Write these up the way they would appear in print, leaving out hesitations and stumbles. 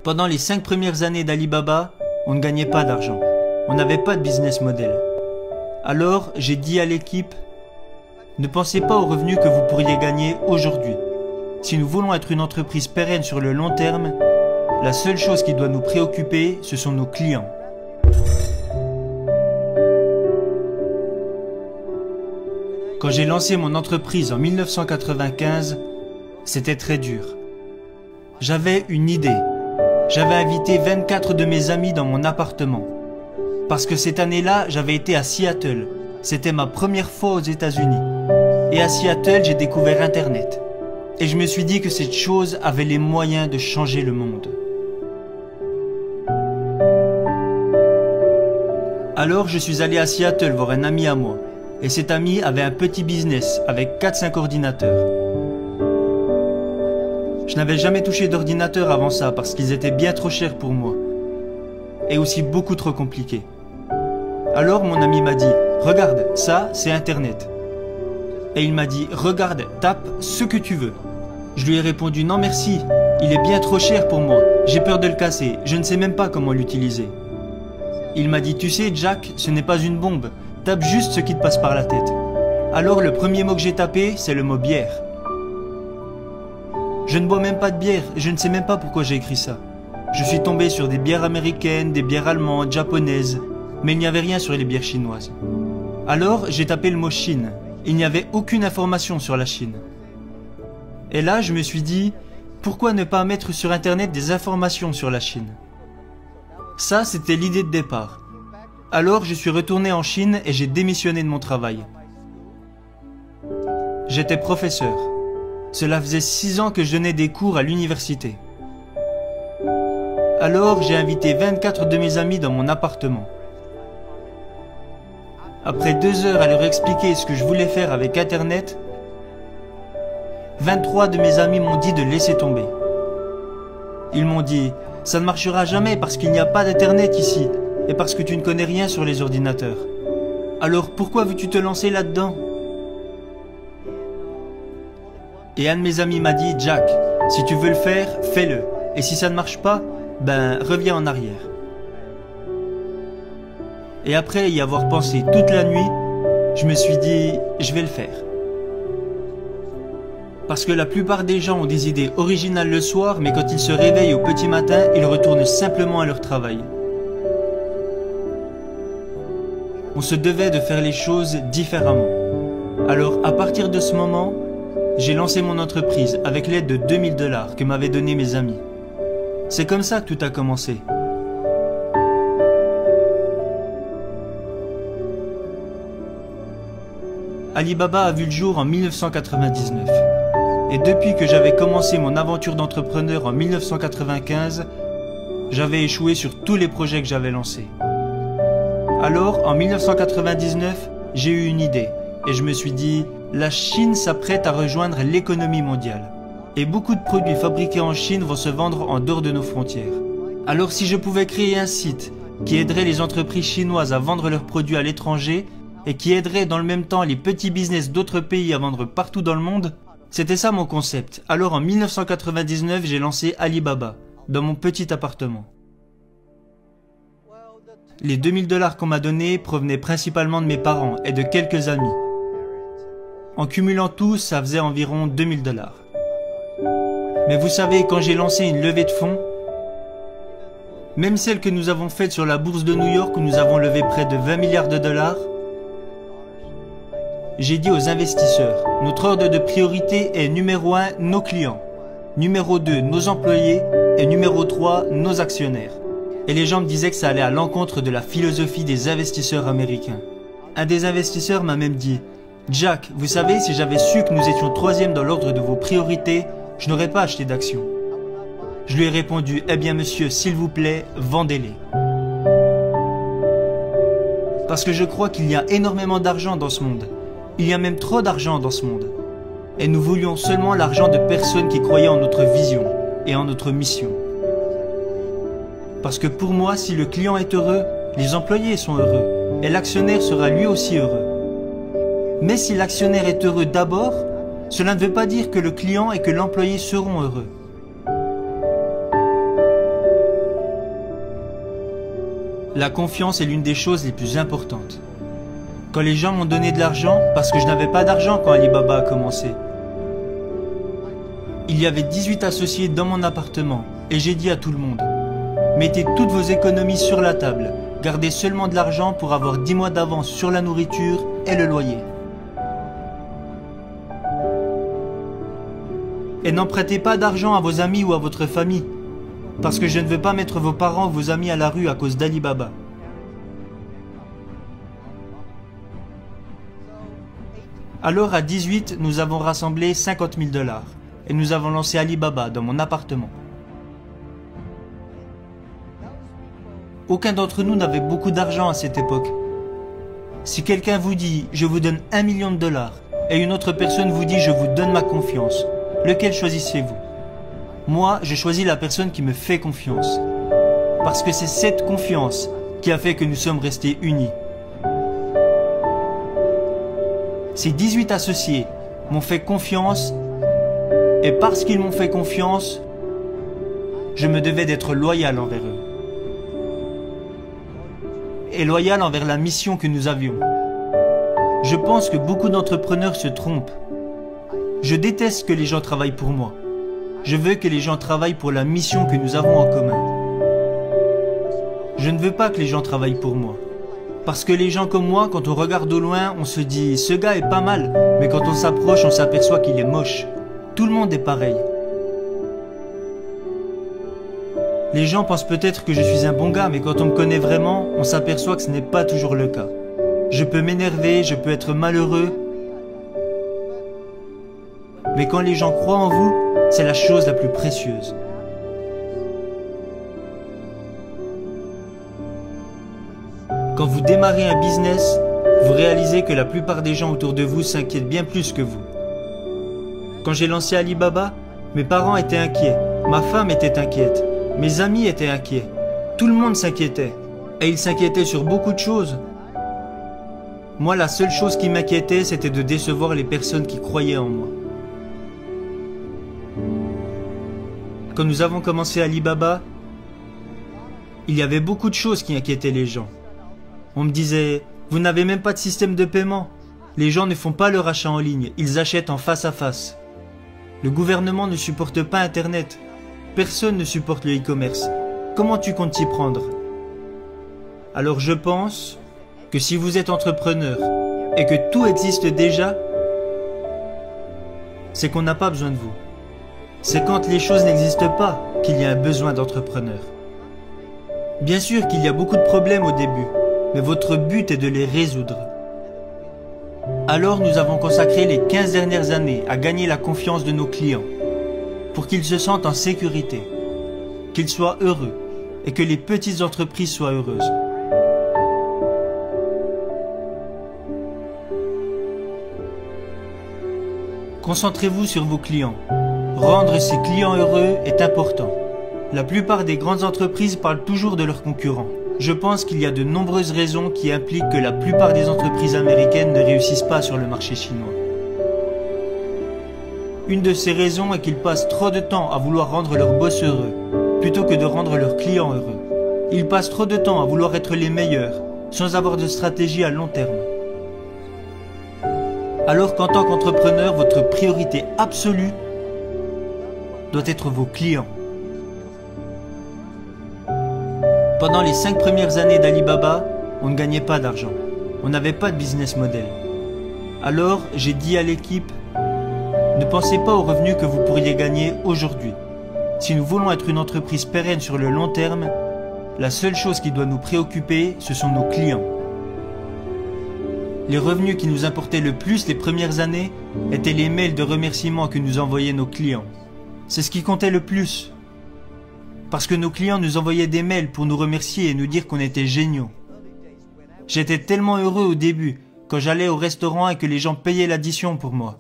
Pendant les 5 premières années d'Alibaba, on ne gagnait pas d'argent. On n'avait pas de business model. Alors, j'ai dit à l'équipe, ne pensez pas aux revenus que vous pourriez gagner aujourd'hui. Si nous voulons être une entreprise pérenne sur le long terme, la seule chose qui doit nous préoccuper, ce sont nos clients. Quand j'ai lancé mon entreprise en 1995, c'était très dur. J'avais une idée. J'avais invité 24 de mes amis dans mon appartement. Parce que cette année-là, j'avais été à Seattle. C'était ma première fois aux États-Unis. Et à Seattle, j'ai découvert Internet. Et je me suis dit que cette chose avait les moyens de changer le monde. Alors, je suis allé à Seattle voir un ami à moi. Et cet ami avait un petit business avec 4-5 ordinateurs. Je n'avais jamais touché d'ordinateur avant ça parce qu'ils étaient bien trop chers pour moi. Et aussi beaucoup trop compliqués. Alors mon ami m'a dit, regarde, ça c'est Internet. Et il m'a dit, regarde, tape ce que tu veux. Je lui ai répondu, non merci, il est bien trop cher pour moi, j'ai peur de le casser, je ne sais même pas comment l'utiliser. Il m'a dit, tu sais Jack, ce n'est pas une bombe, tape juste ce qui te passe par la tête. Alors le premier mot que j'ai tapé, c'est le mot bière. Je ne bois même pas de bière, je ne sais même pas pourquoi j'ai écrit ça. Je suis tombé sur des bières américaines, des bières allemandes, japonaises, mais il n'y avait rien sur les bières chinoises. Alors j'ai tapé le mot Chine. Il n'y avait aucune information sur la Chine. Et là je me suis dit, pourquoi ne pas mettre sur internet des informations sur la Chine? Ça c'était l'idée de départ. Alors je suis retourné en Chine et j'ai démissionné de mon travail. J'étais professeur. Cela faisait 6 ans que je donnais des cours à l'université. Alors j'ai invité 24 de mes amis dans mon appartement. Après 2 heures à leur expliquer ce que je voulais faire avec Internet, 23 de mes amis m'ont dit de laisser tomber. Ils m'ont dit, ça ne marchera jamais parce qu'il n'y a pas d'Internet ici et parce que tu ne connais rien sur les ordinateurs. Alors pourquoi veux-tu te lancer là-dedans? Et un de mes amis m'a dit, Jack, si tu veux le faire, fais-le. Et si ça ne marche pas, ben reviens en arrière. Et après y avoir pensé toute la nuit, je me suis dit, je vais le faire. Parce que la plupart des gens ont des idées originales le soir, mais quand ils se réveillent au petit matin, ils retournent simplement à leur travail. On se devait de faire les choses différemment. Alors à partir de ce moment, j'ai lancé mon entreprise avec l'aide de 2000 $ que m'avaient donné mes amis. C'est comme ça que tout a commencé. Alibaba a vu le jour en 1999. Et depuis que j'avais commencé mon aventure d'entrepreneur en 1995, j'avais échoué sur tous les projets que j'avais lancés. Alors, en 1999, j'ai eu une idée et je me suis dit, la Chine s'apprête à rejoindre l'économie mondiale. Et beaucoup de produits fabriqués en Chine vont se vendre en dehors de nos frontières. Alors si je pouvais créer un site qui aiderait les entreprises chinoises à vendre leurs produits à l'étranger et qui aiderait dans le même temps les petits business d'autres pays à vendre partout dans le monde, c'était ça mon concept. Alors en 1999, j'ai lancé Alibaba, dans mon petit appartement. Les 2000 $ qu'on m'a donnés provenaient principalement de mes parents et de quelques amis. En cumulant tout, ça faisait environ 2000 $. Mais vous savez, quand j'ai lancé une levée de fonds, même celle que nous avons faite sur la bourse de New York où nous avons levé près de 20 milliards de $, j'ai dit aux investisseurs, notre ordre de priorité est numéro 1, nos clients, numéro 2, nos employés et numéro 3, nos actionnaires. Et les gens me disaient que ça allait à l'encontre de la philosophie des investisseurs américains. Un des investisseurs m'a même dit, Jack, vous savez, si j'avais su que nous étions 3e dans l'ordre de vos priorités, je n'aurais pas acheté d'actions. Je lui ai répondu, eh bien monsieur, s'il vous plaît, vendez-les. Parce que je crois qu'il y a énormément d'argent dans ce monde. Il y a même trop d'argent dans ce monde. Et nous voulions seulement l'argent de personnes qui croyaient en notre vision et en notre mission. Parce que pour moi, si le client est heureux, les employés sont heureux. Et l'actionnaire sera lui aussi heureux. Mais si l'actionnaire est heureux d'abord, cela ne veut pas dire que le client et que l'employé seront heureux. La confiance est l'une des choses les plus importantes. Quand les gens m'ont donné de l'argent, parce que je n'avais pas d'argent quand Alibaba a commencé. Il y avait 18 associés dans mon appartement et j'ai dit à tout le monde, mettez toutes vos économies sur la table, gardez seulement de l'argent pour avoir 10 mois d'avance sur la nourriture et le loyer. Et n'empruntez pas d'argent à vos amis ou à votre famille, parce que je ne veux pas mettre vos parents ou vos amis à la rue à cause d'Alibaba. Alors à 18, nous avons rassemblé 50 000 $ et nous avons lancé Alibaba dans mon appartement. Aucun d'entre nous n'avait beaucoup d'argent à cette époque. Si quelqu'un vous dit « je vous donne 1 million de $ » et une autre personne vous dit « je vous donne ma confiance », lequel choisissez-vous? Moi, je choisis la personne qui me fait confiance. Parce que c'est cette confiance qui a fait que nous sommes restés unis. Ces 18 associés m'ont fait confiance et parce qu'ils m'ont fait confiance, je me devais d'être loyal envers eux. Et loyal envers la mission que nous avions. Je pense que beaucoup d'entrepreneurs se trompent. Je déteste que les gens travaillent pour moi. Je veux que les gens travaillent pour la mission que nous avons en commun. Je ne veux pas que les gens travaillent pour moi. Parce que les gens comme moi, quand on regarde au loin, on se dit « ce gars est pas mal », mais quand on s'approche, on s'aperçoit qu'il est moche. Tout le monde est pareil. Les gens pensent peut-être que je suis un bon gars, mais quand on me connaît vraiment, on s'aperçoit que ce n'est pas toujours le cas. Je peux m'énerver, je peux être malheureux, mais quand les gens croient en vous, c'est la chose la plus précieuse. Quand vous démarrez un business, vous réalisez que la plupart des gens autour de vous s'inquiètent bien plus que vous. Quand j'ai lancé Alibaba, mes parents étaient inquiets, ma femme était inquiète, mes amis étaient inquiets, tout le monde s'inquiétait. Et ils s'inquiétaient sur beaucoup de choses. Moi, la seule chose qui m'inquiétait, c'était de décevoir les personnes qui croyaient en moi. Quand nous avons commencé Alibaba, il y avait beaucoup de choses qui inquiétaient les gens. On me disait, vous n'avez même pas de système de paiement. Les gens ne font pas leur achat en ligne, ils achètent en face à face. Le gouvernement ne supporte pas Internet. Personne ne supporte le e-commerce. Comment tu comptes t'y prendre? Alors je pense que si vous êtes entrepreneur et que tout existe déjà, c'est qu'on n'a pas besoin de vous. C'est quand les choses n'existent pas qu'il y a un besoin d'entrepreneur. Bien sûr qu'il y a beaucoup de problèmes au début, mais votre but est de les résoudre. Alors nous avons consacré les 15 dernières années à gagner la confiance de nos clients, pour qu'ils se sentent en sécurité, qu'ils soient heureux et que les petites entreprises soient heureuses. Concentrez-vous sur vos clients. Rendre ses clients heureux est important. La plupart des grandes entreprises parlent toujours de leurs concurrents. Je pense qu'il y a de nombreuses raisons qui impliquent que la plupart des entreprises américaines ne réussissent pas sur le marché chinois. Une de ces raisons est qu'ils passent trop de temps à vouloir rendre leurs boss heureux, plutôt que de rendre leurs clients heureux. Ils passent trop de temps à vouloir être les meilleurs, sans avoir de stratégie à long terme. Alors qu'en tant qu'entrepreneur, votre priorité absolue doit être vos clients. Pendant les 5 premières années d'Alibaba, on ne gagnait pas d'argent. On n'avait pas de business model. Alors, j'ai dit à l'équipe, ne pensez pas aux revenus que vous pourriez gagner aujourd'hui. Si nous voulons être une entreprise pérenne sur le long terme, la seule chose qui doit nous préoccuper, ce sont nos clients. Les revenus qui nous importaient le plus les premières années étaient les mails de remerciements que nous envoyaient nos clients. C'est ce qui comptait le plus. Parce que nos clients nous envoyaient des mails pour nous remercier et nous dire qu'on était géniaux. J'étais tellement heureux au début, quand j'allais au restaurant et que les gens payaient l'addition pour moi.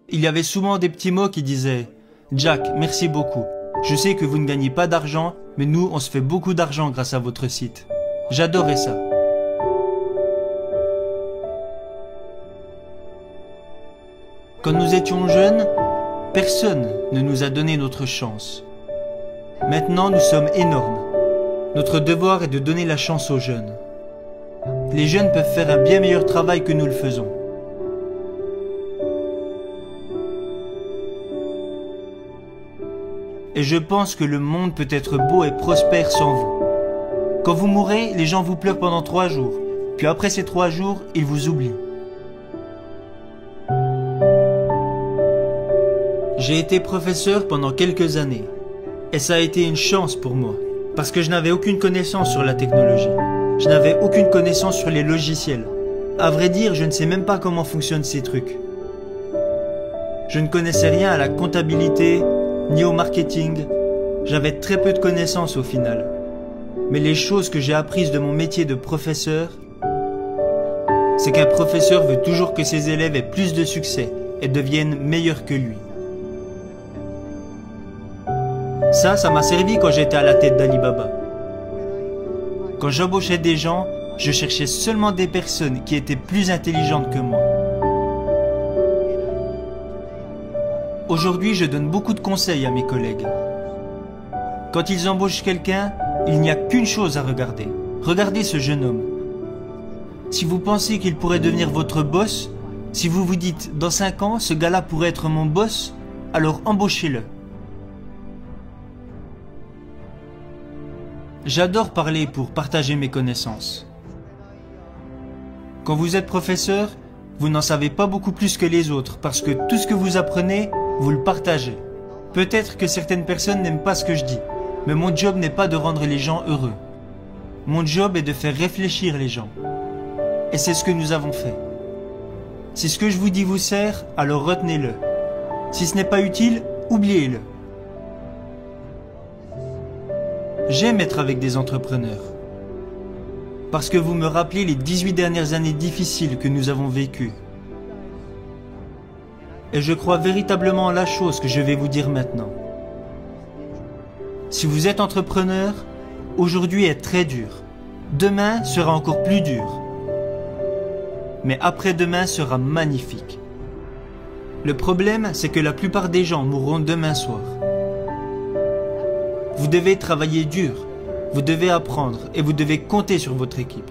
Il y avait souvent des petits mots qui disaient « Jack, merci beaucoup. Je sais que vous ne gagnez pas d'argent, mais nous, on se fait beaucoup d'argent grâce à votre site. » J'adorais ça. Quand nous étions jeunes, personne ne nous a donné notre chance. Maintenant, nous sommes énormes. Notre devoir est de donner la chance aux jeunes. Les jeunes peuvent faire un bien meilleur travail que nous le faisons. Et je pense que le monde peut être beau et prospère sans vous. Quand vous mourrez, les gens vous pleurent pendant 3 jours. Puis après ces 3 jours, ils vous oublient. J'ai été professeur pendant quelques années. Et ça a été une chance pour moi. Parce que je n'avais aucune connaissance sur la technologie. Je n'avais aucune connaissance sur les logiciels. À vrai dire, je ne sais même pas comment fonctionnent ces trucs. Je ne connaissais rien à la comptabilité, ni au marketing. J'avais très peu de connaissances au final. Mais les choses que j'ai apprises de mon métier de professeur, c'est qu'un professeur veut toujours que ses élèves aient plus de succès et deviennent meilleurs que lui. Ça m'a servi quand j'étais à la tête d'Alibaba. Quand j'embauchais des gens, je cherchais seulement des personnes qui étaient plus intelligentes que moi. Aujourd'hui, je donne beaucoup de conseils à mes collègues. Quand ils embauchent quelqu'un, il n'y a qu'une chose à regarder. Regardez ce jeune homme. Si vous pensez qu'il pourrait devenir votre boss, si vous vous dites « dans 5 ans, ce gars-là pourrait être mon boss », alors embauchez-le. J'adore parler pour partager mes connaissances. Quand vous êtes professeur, vous n'en savez pas beaucoup plus que les autres parce que tout ce que vous apprenez, vous le partagez. Peut-être que certaines personnes n'aiment pas ce que je dis, mais mon job n'est pas de rendre les gens heureux. Mon job est de faire réfléchir les gens. Et c'est ce que nous avons fait. Si ce que je vous dis vous sert, alors retenez-le. Si ce n'est pas utile, oubliez-le. J'aime être avec des entrepreneurs. Parce que vous me rappelez les 18 dernières années difficiles que nous avons vécues. Et je crois véritablement en la chose que je vais vous dire maintenant. Si vous êtes entrepreneur, aujourd'hui est très dur. Demain sera encore plus dur. Mais après-demain sera magnifique. Le problème, c'est que la plupart des gens mourront demain soir. Vous devez travailler dur, vous devez apprendre et vous devez compter sur votre équipe.